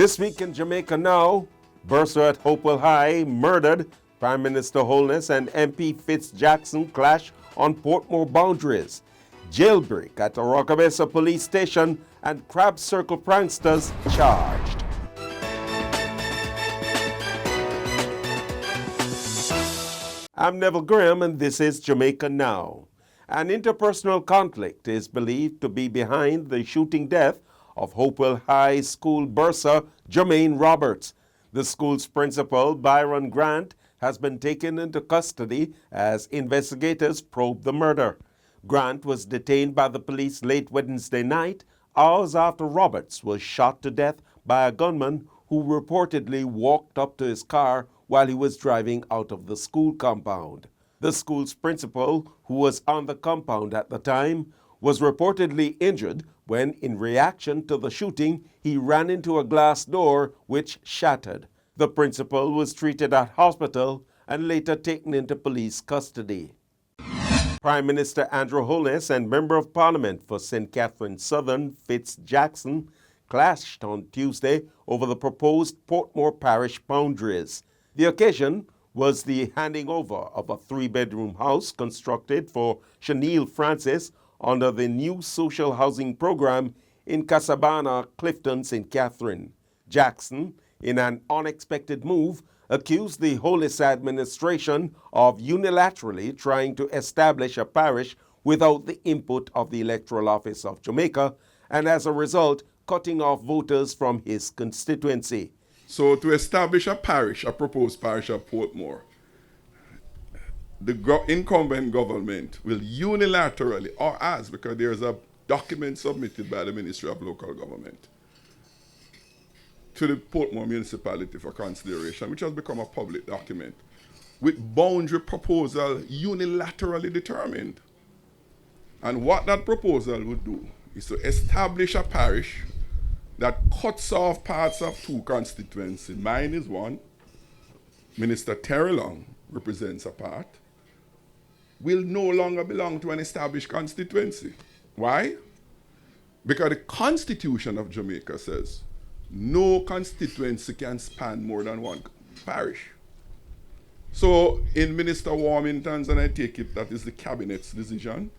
This week in Jamaica Now, bursar at Hopewell High murdered, Prime Minister Holness and MP Fitz clash on Portmore boundaries. Jailbreak at Oracabessa Police Station and Crab Circle pranksters charged. I'm Neville Graham and this is Jamaica Now. An interpersonal conflict is believed to be behind the shooting death of Hopewell High School bursar Jermaine Roberts. The school's principal, Byron Grant, has been taken into custody as investigators probe the murder. Grant was detained by the police late Wednesday night, hours after Roberts was shot to death by a gunman who reportedly walked up to his car while he was driving out of the school compound. The school's principal, who was on the compound at the time, was reportedly injured when, in reaction to the shooting, he ran into a glass door which shattered. The principal was treated at hospital and later taken into police custody. Prime Minister Andrew Holness and Member of Parliament for St. Catherine Southern, Fitz clashed on Tuesday over the proposed Portmore parish boundaries. The occasion was the handing over of a 3-bedroom house constructed for Chanel Francis under the new social housing program in Casabana, Clifton, St. Catherine. Jackson, in an unexpected move, accused the Holness administration of unilaterally trying to establish a parish without the input of the Electoral Office of Jamaica and as a result cutting off voters from his constituency. So to establish a parish, a proposed parish of Portmore, the incumbent government will unilaterally, or as, because there's a document submitted by the Ministry of Local Government to the Portmore municipality for consideration, which has become a public document, with boundary proposal unilaterally determined. And what that proposal would do is to establish a parish that cuts off parts of 2 constituencies. Mine is one. Minister Terry Long represents a part. Will no longer belong to an established constituency. Why? Because the Constitution of Jamaica says no constituency can span more than 1 parish. So in Minister Warmington's, and I take it that is the Cabinet's decision,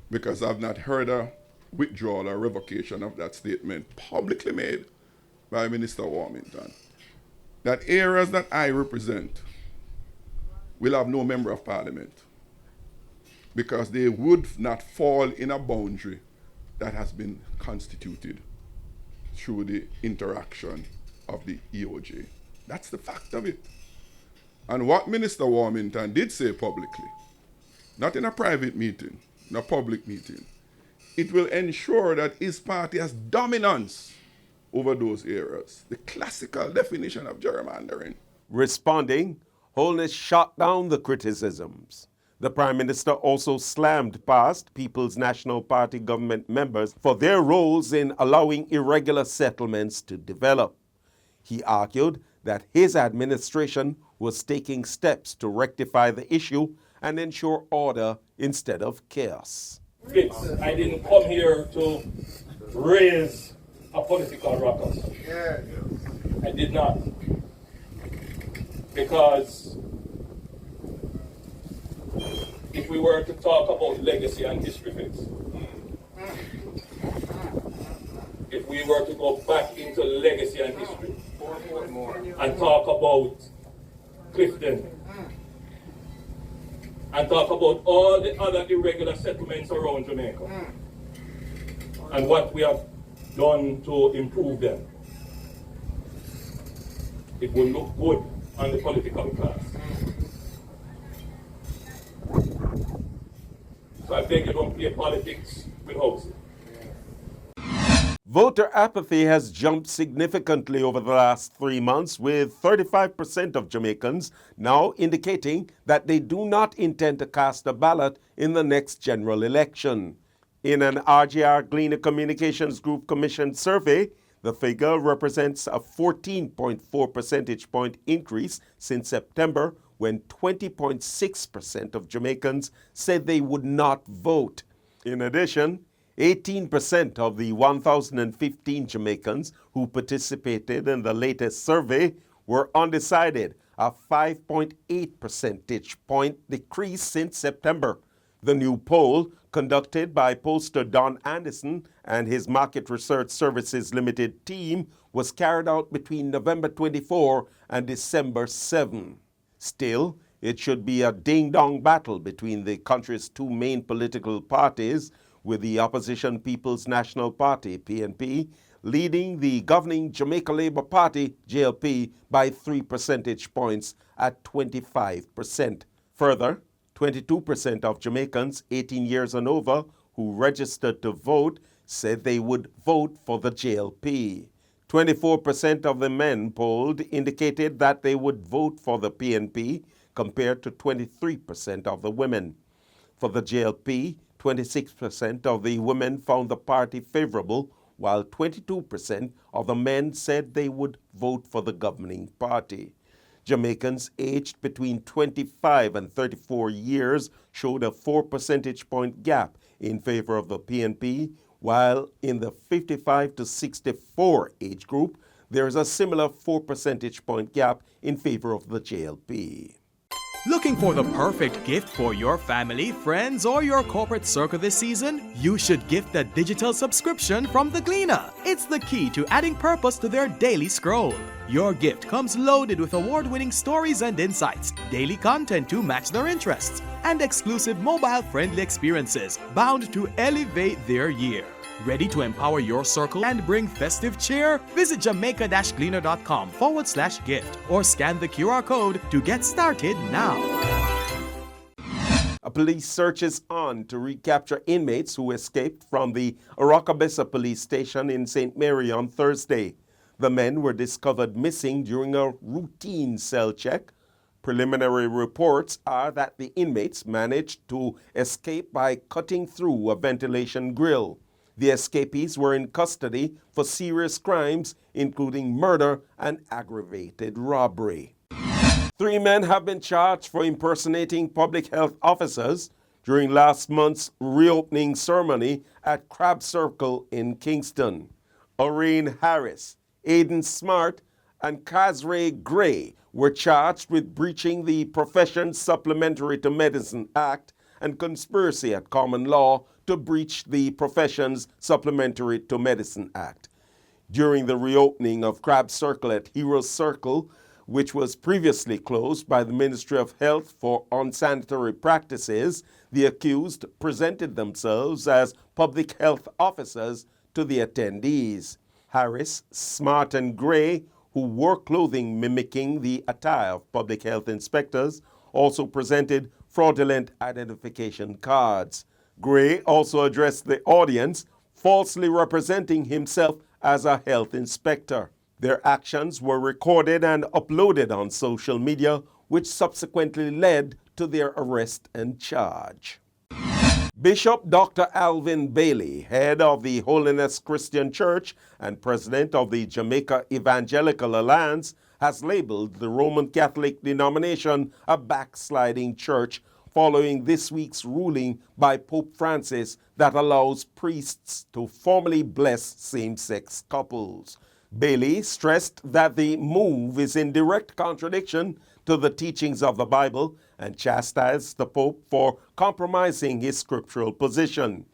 because I've not heard a withdrawal or revocation of that statement publicly made by Minister Warmington, that areas that I represent will have no member of parliament because they would not fall in a boundary that has been constituted through the interaction of the EOJ. That's the fact of it. And what Minister Warmington did say publicly, not in a private meeting, in a public meeting, it will ensure that his party has dominance over those areas. The classical definition of gerrymandering. Responding, Holness shot down the criticisms. The Prime Minister also slammed past People's National Party government members for their roles in allowing irregular settlements to develop. He argued that his administration was taking steps to rectify the issue and ensure order instead of chaos. Fitz, I didn't come here to raise a political ruckus. I did not. Because if we were to talk about legacy and history, Fitz, if we were to go back into legacy and history and talk about Clifton, and talk about all the other irregular settlements around Jamaica and what we have done to improve them, it will look good on the political class. So I beg you, don't play politics with housing. Voter apathy has jumped significantly over the last 3 months, with 35% of Jamaicans now indicating that they do not intend to cast a ballot in the next general election. In an RGR Gleaner Communications Group commissioned survey, the figure represents a 14.4 percentage point increase since September, when 20.6% of Jamaicans said they would not vote. In addition, 18% of the 1,015 Jamaicans who participated in the latest survey were undecided, a 5.8 percentage point decrease since September. The new poll, conducted by pollster Don Anderson and his Market Research Services Limited team, was carried out between November 24 and December 7. Still, it should be a ding-dong battle between the country's two main political parties, with the opposition People's National Party, PNP, leading the governing Jamaica Labour Party, JLP, by 3 percentage points at 25%. Further, 22% of Jamaicans 18 years and over who registered to vote said they would vote for the JLP. 24% of the men polled indicated that they would vote for the PNP, compared to 23% of the women. For the JLP, 26% of the women found the party favorable, while 22% of the men said they would vote for the governing party. Jamaicans aged between 25 and 34 years showed a 4 percentage point gap in favor of the PNP, while in the 55 to 64 age group, there is a similar 4 percentage point gap in favor of the JLP. Looking for the perfect gift for your family, friends, or your corporate circle this season? You should gift a digital subscription from the Gleaner. It's the key to adding purpose to their daily scroll. Your gift comes loaded with award-winning stories and insights, daily content to match their interests, and exclusive mobile-friendly experiences bound to elevate their year. Ready to empower your circle and bring festive cheer? Visit jamaica-gleaner.com/gift or scan the QR code to get started now. A police search is on to recapture inmates who escaped from the Oracabessa Police Station in St. Mary on Thursday. The men were discovered missing during a routine cell check. Preliminary reports are that the inmates managed to escape by cutting through a ventilation grill. The escapees were in custody for serious crimes, including murder and aggravated robbery. 3 men have been charged for impersonating public health officers during last month's reopening ceremony at Crab Circle in Kingston. Oreen Harris, Aiden Smart, and Kazray Gray were charged with breaching the Professions Supplementary to Medicine Act and conspiracy at common law to breach the Professions Supplementary to Medicine Act. During the reopening of Crab Circle at Hero Circle, which was previously closed by the Ministry of Health for unsanitary practices, the accused presented themselves as public health officers to the attendees. Harris, Smart, and Gray, who wore clothing mimicking the attire of public health inspectors, also presented fraudulent identification cards. Gray also addressed the audience, falsely representing himself as a health inspector. Their actions were recorded and uploaded on social media, which subsequently led to their arrest and charge. Bishop Dr. Alvin Bailey, head of the Holiness Christian Church and president of the Jamaica Evangelical Alliance, has labeled the Roman Catholic denomination a backsliding church following this week's ruling by Pope Francis that allows priests to formally bless same-sex couples. Bailey stressed that the move is in direct contradiction to the teachings of the Bible and chastised the Pope for compromising his scriptural position.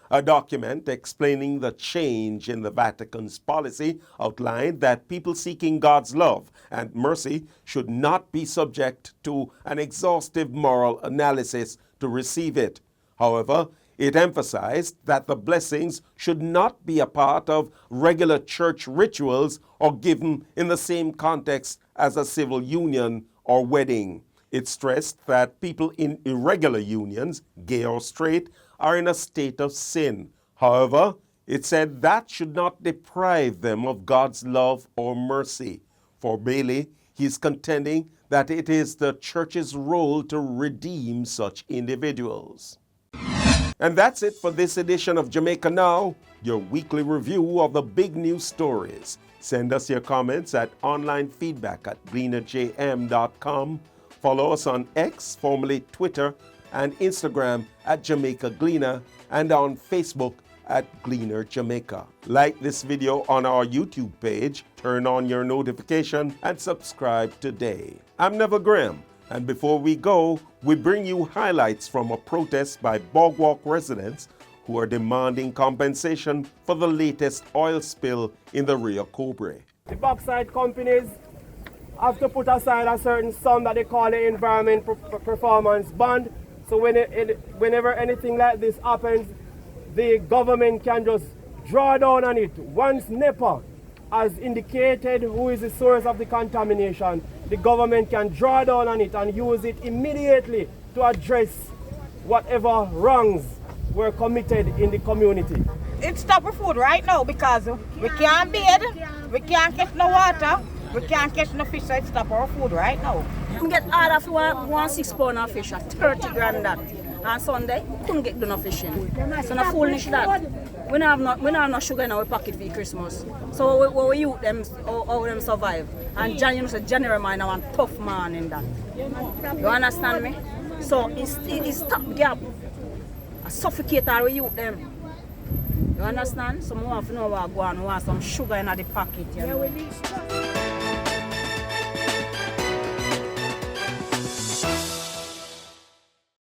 A document explaining the change in the Vatican's policy outlined that people seeking God's love and mercy should not be subject to an exhaustive moral analysis to receive it. However, it emphasized that the blessings should not be a part of regular church rituals or given in the same context as a civil union or wedding. It stressed that people in irregular unions, gay or straight, are in a state of sin. However, it said that should not deprive them of God's love or mercy. For Bailey, he is contending that it is the church's role to redeem such individuals. And that's it for this edition of Jamaica Now, your weekly review of the big news stories. Send us your comments at onlinefeedback@gleanerjm.com. Follow us on X, formerly Twitter, and Instagram at Jamaica Gleaner, and on Facebook at Gleaner Jamaica. Like this video on our YouTube page, turn on your notification, and subscribe today. I'm Neville Graham, and before we go, we bring you highlights from a protest by Boardwalk residents who are demanding compensation for the latest oil spill in the Rio Cobre. The backside companies have to put aside a certain sum that they call the environment performance bond. So whenever anything like this happens, the government can just draw down on it. Once NEPA has indicated who is the source of the contamination, the government can draw down on it and use it immediately to address whatever wrongs were committed in the community. It's stop our food right now because we can't bathe, we can't catch no water, we can't catch no fish, so it's stop our food right now. We get all of 1 6 pound of fish at 30 grand that. On Sunday, we couldn't get no fishing. So no foolish that. We don't have no sugar in our pocket for Christmas. So we youth them, how them survive. And John, you know, January man, I want tough man in that. You understand me? So it's top gap. I suffocate our youth them. You understand? So we have to know what go on. We want some sugar in the pocket. You know?